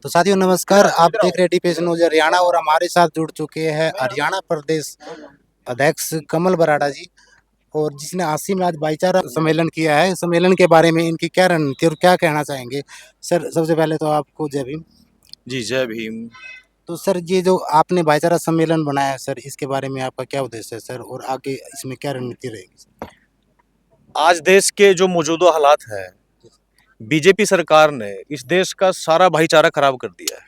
तो साथियों नमस्कार, आप देख रहे हैं डीपीएस न्यूज हरियाणा और हमारे साथ जुड़ चुके हैं हरियाणा प्रदेश अध्यक्ष कमल बराड़ा जी। और जिसने 80 में आज भाईचारा सम्मेलन किया है, सम्मेलन के बारे में इनकी क्या रणनीति और क्या कहना चाहेंगे। सर सबसे पहले तो आपको जय भीम। जी जय भीम। तो सर ये जो आपने भाईचारा सम्मेलन बनाया है सर, इसके बारे में आपका क्या उद्देश्य है सर, और आगे इसमें क्या रणनीति रहेगी। आज देश के जो मौजूदा हालात है, बीजेपी सरकार ने इस देश का सारा भाईचारा खराब कर दिया है।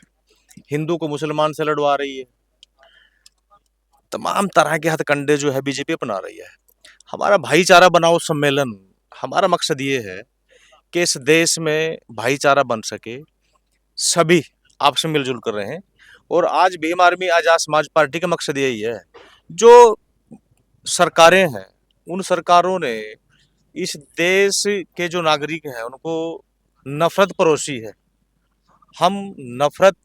हिंदू को मुसलमान से लड़वा रही है, तमाम तरह के हथकंडे जो है बीजेपी अपना रही है। हमारा भाईचारा बनाओ सम्मेलन, हमारा मकसद ये है कि इस देश में भाईचारा बन सके, सभी आपस में मिलजुल कर रहें। और आज भीम आर्मी आजाद समाज पार्टी का मकसद यही है। जो सरकारें हैं, उन सरकारों ने इस देश के जो नागरिक हैं उनको नफरत परोसी है। हम नफरत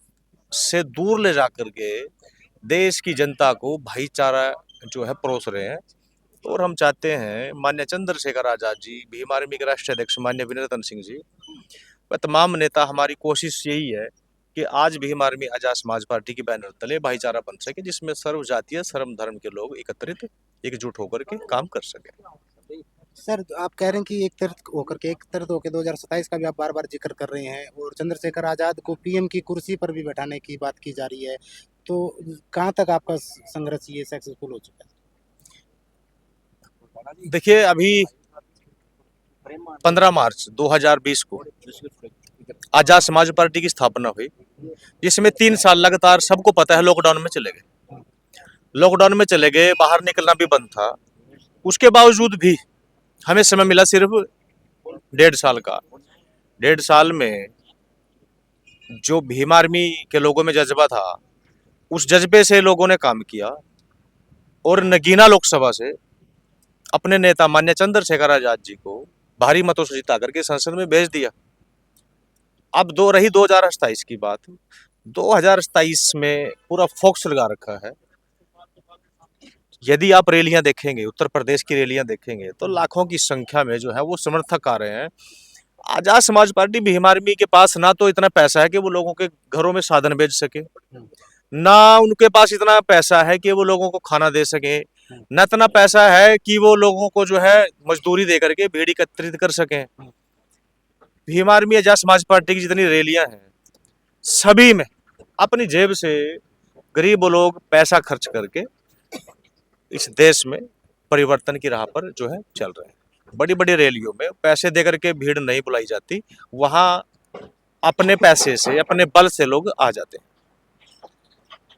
से दूर ले जाकर के देश की जनता को भाईचारा जो है परोस रहे हैं। और हम चाहते हैं माननीय चंद्रशेखर आजाद जी, भीम आर्मी के राष्ट्रीय अध्यक्ष माननीय विनय रतन सिंह जी व तमाम नेता, हमारी कोशिश यही है कि आज भीम आर्मी आजाद समाज पार्टी की बैनर तले भाईचारा बन सके, जिसमें सर्व जातीय सर्व धर्म के लोग एकत्रित एकजुट होकर के काम कर सके। सर आप कह रहे हैं कि एक तरफ होकर 2027 का भी आप बार बार जिक्र कर रहे हैं, और चंद्रशेखर आजाद को पीएम की कुर्सी पर भी बैठाने की बात की जा रही है। तो कहाँ तक आपका संघर्ष ये सक्सेसफुल हो चुका है। देखिए, अभी 15 मार्च 2020 को आजाद समाज पार्टी की स्थापना हुई, जिसमें 3 साल लगातार सबको पता है लॉकडाउन में चले गए। लॉकडाउन में चले गए, बाहर निकलना भी बंद था। उसके बावजूद भी हमें समय मिला सिर्फ 1.5 साल का। 1.5 साल में जो भीम आर्मी के लोगों में जज्बा था, उस जज्बे से लोगों ने काम किया और नगीना लोकसभा से अपने नेता माननीय चंद्रशेखर आजाद जी को भारी मतों से जिता करके संसद में भेज दिया। अब 2027 की बात, 2027 में पूरा फोकस लगा रखा है। यदि आप रैलियां देखेंगे, उत्तर प्रदेश की रैलियां देखेंगे, तो लाखों की संख्या में जो है वो समर्थक आ रहे हैं। आजाद समाज पार्टी भीम आर्मी के पास ना तो इतना पैसा है कि वो लोगों के घरों में साधन भेज सके, ना उनके पास इतना पैसा है कि वो लोगों को खाना दे सके, न इतना पैसा है कि वो लोगों को जो है मजदूरी दे करके भीड़ एकत्रित कर सके। भीम आर्मी आजाद समाज पार्टी की जितनी रैलियां हैं, सभी में अपनी जेब से गरीब लोग पैसा खर्च करके इस देश में परिवर्तन की राह पर जो है चल रहे हैं। बड़ी बड़ी रैलियों में पैसे देकर के भीड़ नहीं बुलाई जाती, वहां अपने पैसे से, अपने बल से लोग आ जाते हैं।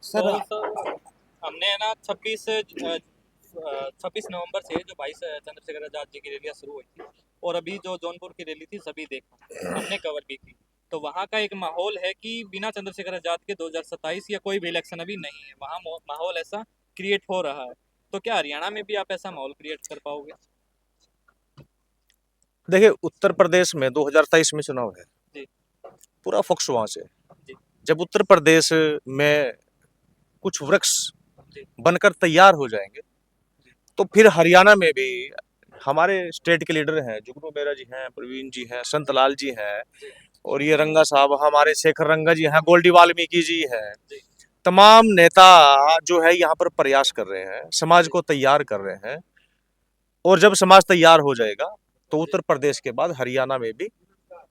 सर हमने है ना 26 नवंबर से जो 22 चंद्रशेखर आजाद जी की रैलियां शुरू हुई थी, और अभी जो जौनपुर की रैली थी सभी देखा, हमने कवर भी की। तो वहाँ का एक माहौल है कि बिना चंद्रशेखर आजाद के 2027 या कोई भी इलेक्शन अभी नहीं है। वहाँ माहौल ऐसा क्रिएट हो रहा है। तो क्या हरियाणा में भी आप ऐसा माहौल क्रिएट कर पाओगे? देखिए, उत्तर प्रदेश में 2023 में चुनाव है जी पूरा फोकस वहां से। जी जब उत्तर प्रदेश में कुछ वृक्ष जी बनकर तैयार हो जाएंगे, तो फिर हरियाणा में भी हमारे स्टेट के लीडर हैं, जुगनू मेहरा जी हैं, प्रवीण जी हैं, संतलाल जी हैं, और ये रंगा साहब हमारे शेखर रंगा जी हैं, गोल्डी वाल्मीकि जी हैं। जी तमाम नेता जो है यहाँ पर प्रयास कर रहे हैं, समाज को तैयार कर रहे हैं। और जब समाज तैयार हो जाएगा तो उत्तर प्रदेश के बाद हरियाणा में भी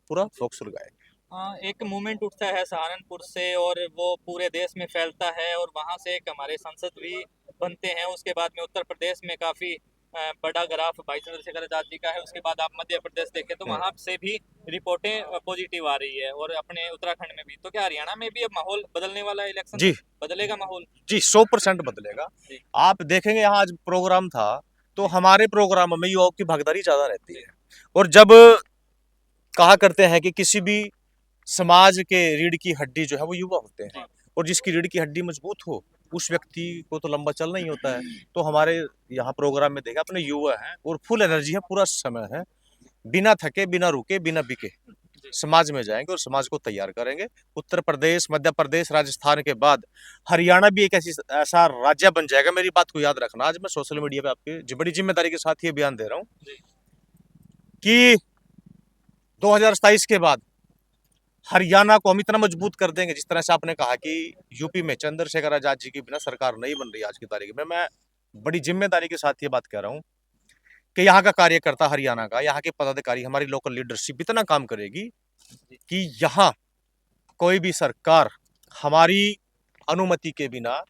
पूरा फोकस लगाएंगे। हाँ, एक मूवमेंट उठता है सहारनपुर से और वो पूरे देश में फैलता है, और वहाँ से एक हमारे सांसद भी बनते हैं। उसके बाद में उत्तर प्रदेश में काफ़ी बड़ा ग्राफ भाई चंद्रशेखर आजाद जी का है। उसके बाद आप मध्य प्रदेश देखें तो वहाँ से भी रिपोर्टें पॉजिटिव आ रही है, और अपने उत्तराखंड में भी। तो क्या हरियाणा में भी अब माहौल बदलने वाला है? इलेक्शन जी बदलेगा माहौल? जी, 100% बदलेगा। जी आप देखेंगे, यहाँ आज प्रोग्राम था, तो हमारे प्रोग्राम में युवाओं की भागीदारी ज्यादा रहती है। और जब कहा करते हैं कि किसी भी समाज के रीढ़ की हड्डी जो है वो युवा होते हैं, और जिसकी रीढ़ की हड्डी मजबूत हो उस व्यक्ति को तो लंबा चलना ही होता है। तो हमारे यहाँ प्रोग्राम में देखा, अपने युवा हैं और फुल एनर्जी है, पूरा समय है, बिना थके, बिना रुके, बिना बिके समाज में जाएंगे और समाज को तैयार करेंगे। उत्तर प्रदेश, मध्य प्रदेश, राजस्थान के बाद हरियाणा भी एक ऐसा राज्य बन जाएगा। मेरी बात को याद रखना, आज मैं सोशल मीडिया पे आपकी बड़ी जिम्मेदारी के साथ ये बयान दे रहा हूँ कि 2027 के बाद हरियाणा को हम इतना मजबूत कर देंगे, जिस तरह से आपने कहा कि यूपी में चंद्रशेखर आजाद जी के बिना सरकार नहीं बन रही आज की तारीख में। मैं बड़ी जिम्मेदारी के साथ ये बात कह रहा हूँ कि यहाँ का कार्यकर्ता, हरियाणा का, यहाँ के पदाधिकारी, हमारी लोकल लीडरशिप इतना काम करेगी कि यहाँ कोई भी सरकार हमारी अनुमति के बिना,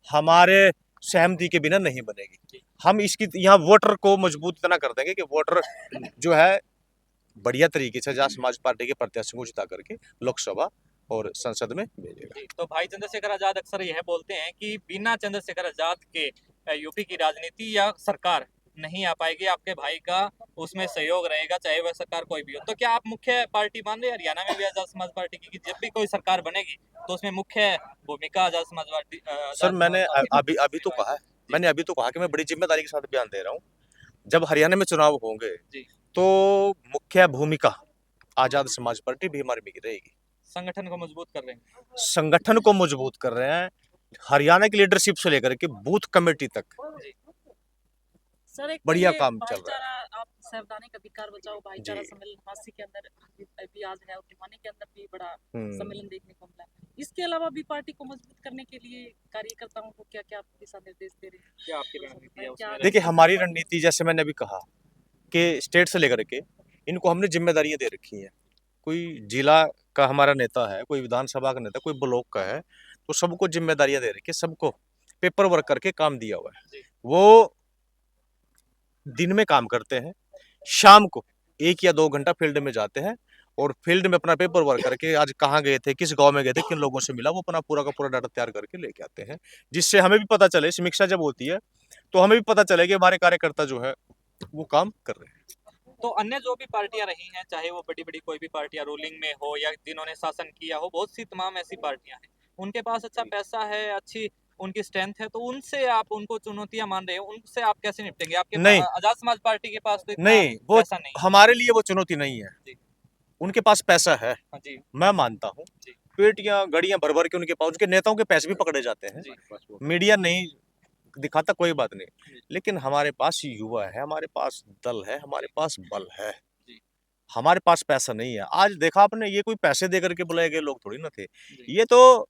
हमारे सहमति के बिना नहीं बनेगी। हम इसकी यहाँ वोटर को मजबूत इतना कर देंगे कि वोटर जो है बढ़िया तरीके से आजाद समाज पार्टी के प्रत्याशी को जिता करके लोकसभा और संसद में भेजेगा। तो भाई चंद्रशेखर आजाद अक्सर यह बोलते हैं कि बिना चंद्रशेखर आजाद के यूपी की राजनीति या सरकार नहीं आ पाएगी, आपके भाई का उसमें सहयोग रहेगा, चाहे वह सरकार कोई भी हो। तो क्या आप मुख्य पार्टी मान रहे हैं हरियाणा में भी आजाद समाज पार्टी की, कि जब भी कोई सरकार बनेगी तो उसमें मुख्य भूमिका आजाद समाज पार्टी सर, मैंने अभी तो कहा है, मैंने अभी तो कहा कि मैं बड़ी जिम्मेदारी के साथ बयान दे रहा हूँ। जब हरियाणा में चुनाव होंगे तो मुख्य भूमिका आजाद समाज पार्टी भी हमारी में रहेगी। संगठन को मजबूत कर रहे हैं, संगठन को मजबूत कर रहे हैं, हरियाणा की लीडरशिप से लेकर के बूथ कमेटी तक सर। एक बढ़िया ये काम चल रहा भाईचारा, आप सावधानी का विकार बचाओ भाईचारा सम्मेलन हांसी के अंदर भी आज है और भिवानी के अंदर भी बड़ा सम्मेलन देखने को मिला। इसके अलावा भी पार्टी को मजबूत करने के लिए कार्यकर्ताओं को क्या क्या दिशा निर्देश दे रहे हैं? क्या आपकी रणनीति है उसमें? देखिए, हमारी रणनीति जैसे मैंने अभी कहा कि स्टेट से लेकर के इनको हमने जिम्मेदारियां दे रखी हैं। कोई जिला का हमारा नेता है, कोई विधानसभा का नेता, कोई ब्लॉक का है, तो सबको जिम्मेदारियां दे रखी है, सबको पेपर वर्क करके काम दिया हुआ है। वो दिन में काम करते हैं, शाम को 1 या 2 घंटा फील्ड में जाते हैं और फील्ड में अपना पेपर वर्क करके आज कहाँ गए थे, किस गांव में गए थे, किन लोगों से मिला, वो अपना पूरा का पूरा डाटा तैयार करके लेके आते हैं, जिससे हमें भी पता चले, समीक्षा जब होती है तो हमें भी पता चले कि हमारे कार्यकर्ता जो है वो काम कर रहे हैं। तो अन्य जो भी पार्टियां रही हैं, चाहे वो बड़ी बड़ी कोई भी पार्टियां रूलिंग में हो या जिन्होंने शासन किया हो, बहुत सी तमाम ऐसी पार्टियां हैं, उनके पास अच्छा पैसा है, अच्छी उनकी स्ट्रेंथ है, तो उनसे आप उनको चुनौतियां मान रहे हो, उनसे आप कैसे निपटेंगे? आपके नहीं, आजाद समाज पार्टी के पास तो इतना नहीं, वो पैसा नहीं हमारे लिए वो चुनौती नहीं है। जी। उनके पास पैसा है, जी, मैं मानता हूँ, पेटियां गाड़ियां भर भर के उनके पास, उनके नेताओं के पैसे भी पकड़े जाते हैं, मीडिया नहीं दिखाता, कोई बात नहीं, लेकिन हमारे पास युवा है, हमारे पास दल है, हमारे पास बल है, हमारे पास पैसा नहीं है। आज देखा आपने, ये कोई पैसे देकर के बुलाए गए लोग थोड़ी ना थे, ये तो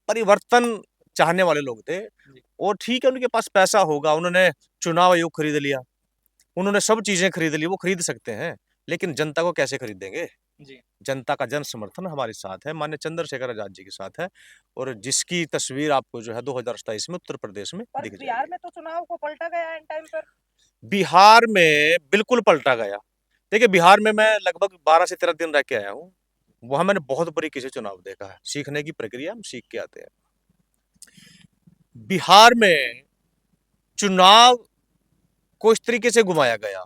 परिवर्तन चाहने वाले लोग थे। और ठीक है, उनके पास पैसा होगा, उन्होंने चुनाव आयोग खरीद लिया, उन्होंने सब चीजें खरीद ली, वो खरीद सकते हैं, लेकिन जनता को कैसे खरीदेंगे? जनता का जन समर्थन हमारे साथ है, माननीय चंद्रशेखर आजाद जी के साथ है, और जिसकी तस्वीर आपको जो है 2027 में उत्तर प्रदेश में दिख जाएगी। बिहार में तो चुनाव को पलटा गया इन टाइम पर। बिहार में बिल्कुल पलटा गया। देखिए, बिहार में मैं लगभग 12 से 13 दिन रह के आया हूँ, वहां मैंने बहुत बारीकी से चुनाव देखा है, सीखने की प्रक्रिया हम सीख के आते हैं। बिहार में चुनाव को इस तरीके से घुमाया गया,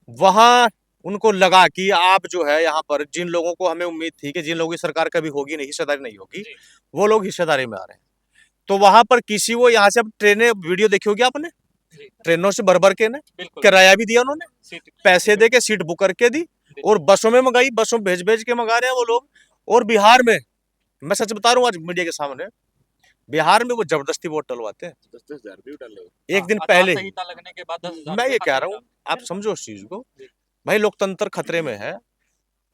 वहां उनको लगा कि आप जो है यहाँ पर जिन लोगों को हमें उम्मीद थी कि जिन लोगों की सरकार कभी होगी नहीं, हिस्सेदारी नहीं होगी, वो लोग हिस्सेदारी में आ रहे हैं। तो वहां पर किसी वो यहाँ से, अब ट्रेनें, वीडियो देखी होगी आपने, ट्रेनों से भर भर के ने किराया भी दिया, उन्होंने पैसे दे के सीट बुक करके दी, और बसों में मंगाई, बसों भेज भेज के मंगा रहे हैं वो लोग। और बिहार में मैं सच बता रहा हूँ आज मीडिया के सामने, बिहार में वो जबरदस्ती वोट डलवाते हैं। 10,000 भी डाले एक दिन पहले। लगने के बाद 10,000 मैं ये कह रहा हूँ, आप समझो उस चीज को भाई, लोकतंत्र खतरे में है।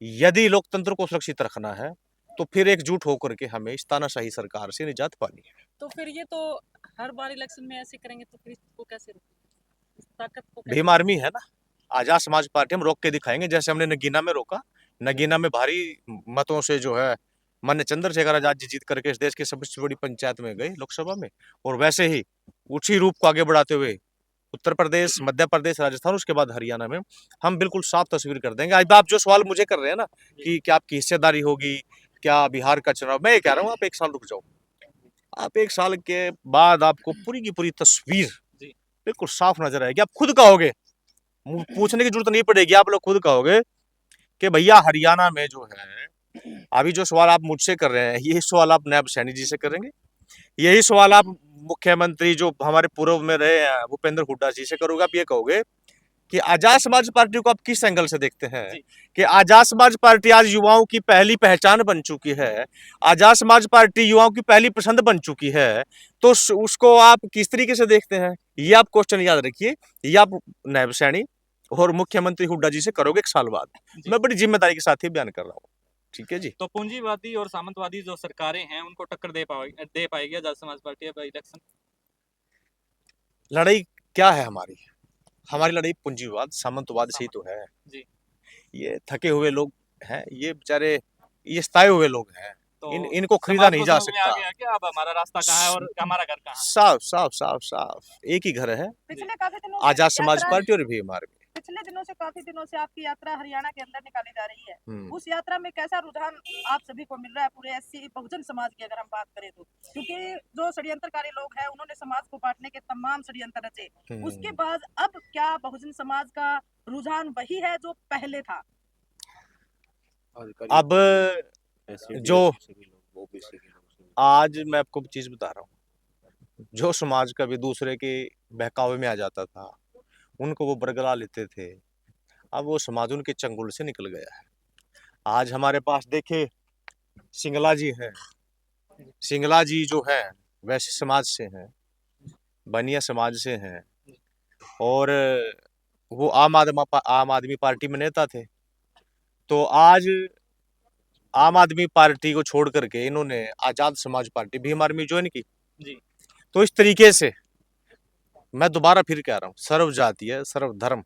यदि लोकतंत्र को सुरक्षित रखना है तो फिर एकजुट होकर के हमें इस तानाशाही सरकार से निजात पानी है। तो फिर ये तो हर बार इलेक्शन में ऐसे करेंगे तो फिर इसको कैसे रोकेंगे? इस ताकत को कैसे? भीम आर्मी है ना, आजाद समाज पार्टी, हम रोक के दिखाएंगे, जैसे हमने नगीना में रोका, नगीना में भारी मतों से जो है माननीय चंद्रशेखर आजाद जी जीत करके इस देश की सबसे बड़ी पंचायत में गए, लोकसभा में, और वैसे ही उसी रूप को आगे बढ़ाते हुए उत्तर प्रदेश, मध्य प्रदेश, राजस्थान, उसके बाद हरियाणा में हम बिल्कुल साफ तस्वीर कर देंगे। आज आप जो सवाल मुझे कर रहे हैं ना कि क्या आपकी हिस्सेदारी होगी, क्या बिहार का चुनाव, मैं ये कह रहा हूँ आप 1 साल रुक जाओ, आप 1 साल के बाद आपको पूरी की पूरी तस्वीर बिल्कुल साफ नजर आएगी। आप खुद कहोगे, पूछने की जरूरत नहीं पड़ेगी, आप लोग खुद कहोगे कि भैया हरियाणा में जो है, अभी जो सवाल आप मुझसे कर रहे हैं, यही सवाल आप नायब सैनी जी से करेंगे, यही सवाल आप मुख्यमंत्री जो हमारे पूर्व में रहे हैं भूपेंद्र हुड्डा जी से करोगे। आप ये कहोगे कि आजाद समाज पार्टी को आप किस एंगल से देखते हैं, कि आजाद समाज पार्टी आज युवाओं की पहली पहचान बन चुकी है, आजाद समाज पार्टी युवाओं की पहली पसंद बन चुकी है, तो उसको आप किस तरीके से देखते हैं, ये आप क्वेश्चन याद रखिए। ये आप नायब सैनी और मुख्यमंत्री हुड्डा जी से करोगे 1 साल बाद। मैं बड़ी जिम्मेदारी के साथ ही बयान कर रहा हूँ। ठीक है जी। तो पूंजीवादी और सामंतवादी जो सरकारें हैं उनको टक्कर दे पाएगी आजाद समाज पार्टी अब इलेक्शन? लड़ाई क्या है हमारी? हमारी लड़ाई पूंजीवाद सामंतवाद से ही तो है। जी। ये थके हुए लोग हैं, ये बेचारे ये सताए हुए लोग हैं। तो इनको खरीदा समाज नहीं को जा समझ में आ सकता। गया कि अब हमारा रास्ता कहाँ है और हमारा घर कहाँ है? साफ साफ साफ साफ एक ही घर है, पिछले काफी दिनों से आजाद समाज यात्रा पार्टी और भीम आर्मी। पिछले दिनों से काफी दिनों से आपकी यात्रा हरियाणा के अंदर निकाली जा रही है। हम्म। उस यात्रा में कैसा रुझान आप सभी को मिल रहा है पूरे एससी बहुजन समाज की अगर हम बात करें तो? क्योंकि जो षड्यंत्रकारी लोग हैं उन्होंने समाज को बांटने के तमाम षड्यंत्र रचे। उसके बाद अब क्या बहुजन समाज का रुझान वही है जो पहले था? अब जो आज मैं आपको चीज बता रहा हूँ, जो समाज कभी दूसरे के बहकावे में आ जाता था, उनको वो बरगला लेते थे, अब वो समाज उनके चंगुल से निकल गया है। आज हमारे पास देखे सिंगला जी हैं। सिंगला जी जो है वैश्य समाज से हैं, बनिया समाज से हैं, और वो आम आदमी पार्टी में नेता थे। तो आज आम आदमी पार्टी को छोड़ करके इन्होंने Azad Samaj party Bhim army join की। जी। तो इस तरीके से मैं दोबारा फिर कह रहा हूँ, सर्व जातीय सर्व धर्म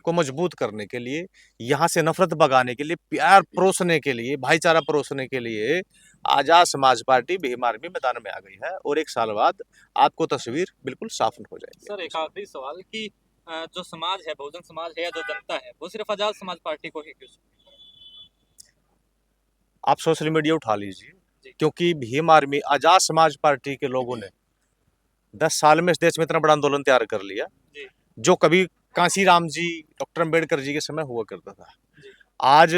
को मजबूत करने के लिए, यहाँ से नफरत भगाने के लिए, प्यार परोसने के लिए, भाईचारा परोसने के लिए आजाद समाज पार्टी भीम आर्मी मैदान में आ गई है। और 1 साल बाद आपको तस्वीर बिल्कुल साफ हो जाएगी। सर एक आखिरी सवाल कि जो समाज है, बहुजन समाज है या जो जनता है, वो सिर्फ आजाद समाज पार्टी को ही क्यों? आप सोशल मीडिया उठा लीजिए, क्योंकि भीम आर्मी आजाद समाज पार्टी के लोगों ने 10 साल में इस देश में इतना बड़ा आंदोलन तैयार कर लिया, जो कभी कांसीराम जी, डॉक्टर अंबेडकर जी के समय हुआ करता था। आज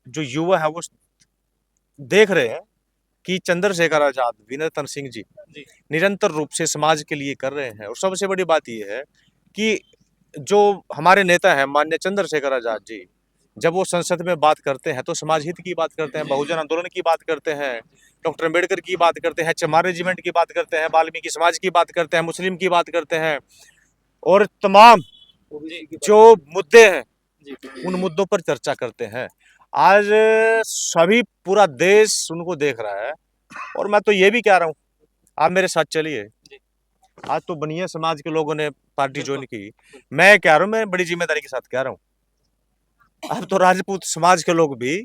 जो युवा है वो देख रहे हैं कि चंद्रशेखर आजाद, विनय तन सिंह जी निरंतर रूप से समाज के लिए कर रहे हैं। और सबसे बड़ी बात यह है कि जो हमारे नेता हैं माननीय चंद्रशेखर आजाद जी, जब वो संसद में बात करते हैं तो समाज हित की बात करते हैं, बहुजन आंदोलन की बात करते हैं, डॉक्टर अंबेडकर की बात करते हैं, चमार रेजिमेंट की बात करते हैं, वाल्मीकि समाज की बात करते हैं, मुस्लिम की बात करते हैं, और तमाम जो मुद्दे हैं उन मुद्दों पर चर्चा करते हैं। आज सभी पूरा देश उनको देख रहा है। और मैं तो ये भी कह रहा हूँ, आप मेरे साथ चलिए। आज तो बनिया समाज के लोगों ने पार्टी ज्वाइन की, मैं कह रहा हूँ, मैं बड़ी जिम्मेदारी के साथ कह रहा हूँ, अब तो राजपूत समाज के लोग भी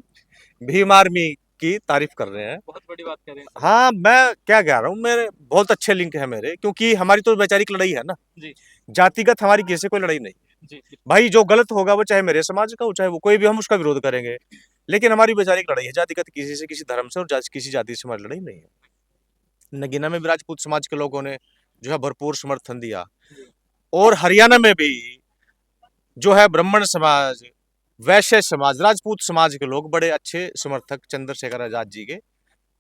भीम आर्मी की तारीफ कर रहे हैं। बहुत बड़ी बात कर रहे हैं। हाँ, मैं क्या कह रहा हूँ, मेरे बहुत अच्छे लिंक है मेरे, क्योंकि हमारी तो वैचारिक लड़ाई है ना जी। जातिगत हमारी किसी से कोई लड़ाई नहीं जी। भाई। जो गलत होगा वो चाहे मेरे समाज का हो, चाहे वो कोई भी, हम उसका विरोध करेंगे, लेकिन हमारी वैचारिक लड़ाई है जातिगत, किसी से किसी धर्म से और किसी जाति से हमारी लड़ाई नहीं है। नगीना में भी राजपूत समाज के लोगों ने जो है भरपूर समर्थन दिया, और हरियाणा में भी जो है ब्राह्मण समाज, वैश्य समाज, राजपूत समाज के लोग बड़े अच्छे समर्थक चंद्रशेखर आजाद जी के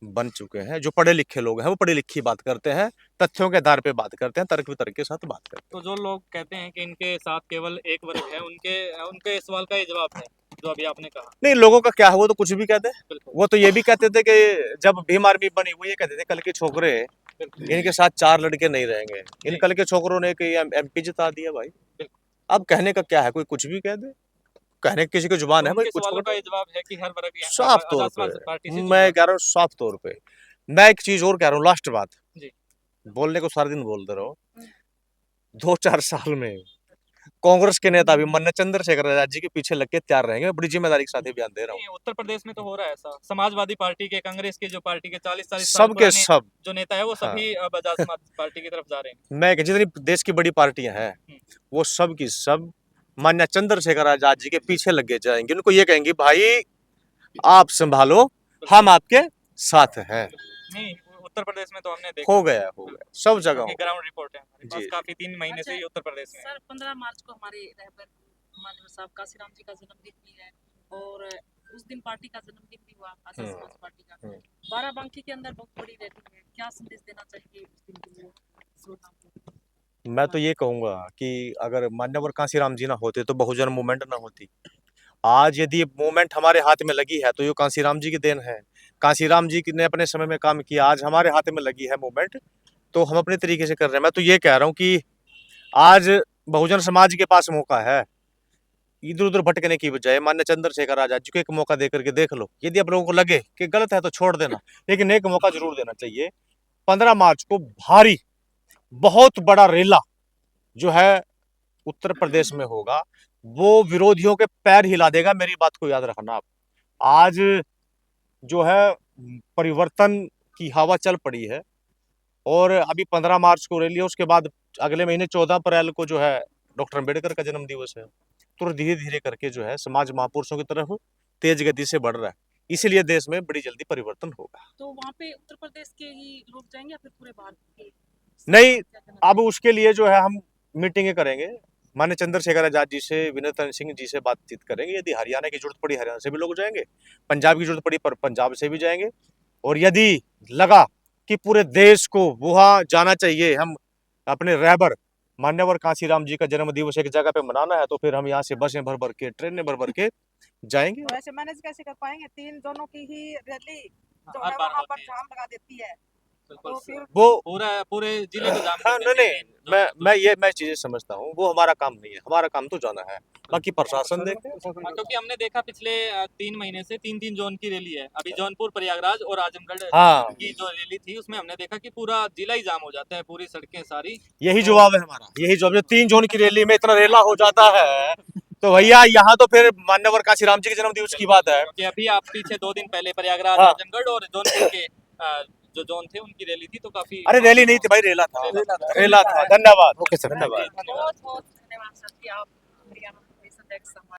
बन चुके हैं। जो पढ़े लिखे लोग हैं वो पढ़ी लिखी बात करते हैं, तथ्यों के आधार पे बात करते हैं, तर्क वितर्क के साथ बात करते हैं। तो जो लोग कहते हैं कि इनके साथ केवल एक वर्ग है, उनके सवाल का ये जवाब है जो अभी आपने कहा। नहीं, लोगों का क्या है, वो तो कुछ भी कहते हैं। वो तो ये भी कहते थे कि जब भीम आर्मी बनी, वो ये कहते थे कल के छोकरे इनके साथ 4 लड़के नहीं रहेंगे। इन कल के छोकरों ने MP जिता दिया भाई। अब कहने का क्या है, कोई कुछ भी कह दे, कहने की किसी की जुबान है भाई। कुछ का ये जवाब है कि हर वर्ग साफ तौर पे मैं कह रहा हूँ, साफ तौर पे मैं एक चीज और कह रहा हूँ, लास्ट बात जी। बोलने को सारा दिन बोलते रहो। 2-4 साल में कांग्रेस के नेता भी माननीय चंद्रशेखर आजाद जी के पीछे लग के तैयार रहेंगे। बड़ी जिम्मेदारी के साथ बयान दे रहा हूँ। उत्तर प्रदेश में तो हो रहा है ऐसा, समाजवादी पार्टी के, कांग्रेस के जो पार्टी के 40 सब के सब जो नेता है वो सभी अब आजाद समाज पार्टी की तरफ जा रहे हैं। मैं जितनी देश की बड़ी पार्टियां हैं वो सब की सब माननीय चंद्रशेखर आजाद जी के पीछे लगे जाएंगे। उनको ये कहेंगे भाई आप संभालो, हम आपके साथ हैं। नहीं, उत्तर प्रदेश में तो हमने देखा हो गया सब जगह ग्राउंड रिपोर्ट है हमारे पास जी। काफी 3 महीने से ही उत्तर प्रदेश में। सर 15 मार्च को हमारे रहबर माननीय साहब काशीराम जी का जन्मदिन भी है, और उस दिन पार्टी का जन्मदिन भी हुआ, आजाद समाज पार्टी का। बाराबंकी के अंदर बहुत बड़ी रैली है, क्या संदेश देना चाहिए उस दिन के लिए श्रोताओं को? मैं तो ये कहूंगा कि अगर मान्यवर कांसीराम जी ना होते तो बहुजन मूवमेंट ना होती। आज यदि मूवमेंट हमारे हाथ में लगी है तो ये कांसीराम जी की देन है। कांसीराम जी ने अपने समय में काम किया, आज हमारे हाथ में लगी है मूवमेंट, तो हम अपने तरीके से कर रहे हैं। मैं तो ये कह रहा हूँ कि आज बहुजन समाज के पास मौका है, इधर उधर भटकने की बजाय मान्य चंद्रशेखर आजाद जी को एक मौका दे करके देख लो। यदि आप लोगों को लगे कि गलत है तो छोड़ देना, लेकिन एक मौका जरूर देना चाहिए। 15 मार्च को भारी बहुत बड़ा रेला जो है उत्तर प्रदेश में होगा, वो विरोधियों के पैर हिला देगा। मेरी बात को याद रखना आप। आज जो है परिवर्तन की हवा चल पड़ी है और अभी 15 मार्च को रैली है, उसके बाद अगले महीने 14 अप्रैल को जो है डॉक्टर अंबेडकर का जन्म दिवस है। तो धीरे धीरे करके जो है समाज महापुरुषों की तरफ तेज गति से बढ़ रहा है, इसीलिए देश में बड़ी जल्दी परिवर्तन होगा। तो वहाँ पे उत्तर प्रदेश के ही लोग जाएंगे या फिर पूरे भारत के? नहीं, अब उसके लिए जो है हम मीटिंगें करेंगे, मान्य चंद्रशेखर आजाद जी से, विनय सिंह जी से बातचीत करेंगे। यदि हरियाणा की जरूरत पड़ी हरियाणा से भी लोग जाएंगे, पंजाब की जरूरत पड़ी पर पंजाब से भी जाएंगे, और यदि लगा कि पूरे देश को वहां जाना चाहिए, हम अपने रहबर मान्यवर कांशीराम जी का जन्म दिवस एक जगह पे मनाना है, तो फिर हम यहाँ से बसें भर भर के, ट्रेनें भर भर के जाएंगे। तो ऐसे मैनेज कैसे कर पाएंगे? 3 जोनों की ही रैली जो हर है बार वहाँ पर होती है। जाम लगा देती है, बिल्कुल तो फिर वो पूरे जिले को जाम हाँ, कर देते हैं। मैं चीजें समझता हूँ, वो हमारा काम नहीं है। हमारा काम तो जाना है, बाकी प्रशासन देखे। हाँ, क्योंकि हमने देखा पिछले 3 महीने से 3-3 जोन की रैली है। अभी जौनपुर, प्रयागराज और आजमगढ़ हाँ, की जो रैली थी उसमें हमने देखा कि पूरा जिला ही जाम हो जाता है, पूरी सड़कें सारी। यही जवाब है हमारा, यही जवाब। जो 3 जोन की रैली में इतना रेला हो जाता है, तो भैया यहाँ तो फिर मान्यवर कांशीराम जी के जन्म दिवस की बात है। क्योंकि अभी आप पीछे 2 दिन पहले प्रयागराज, हाँ। आजमगढ़ और जौनपुर के जो जोन थे उनकी रैली थी, तो काफी अरे रैली नहीं थी भाई, रेला था, रेला था। रेला था। धन्यवाद। ओके सर, धन्यवाद। बहुत बहुत धन्यवाद सर जी, आप हरियाणा प्रदेश अध्यक्ष हमारे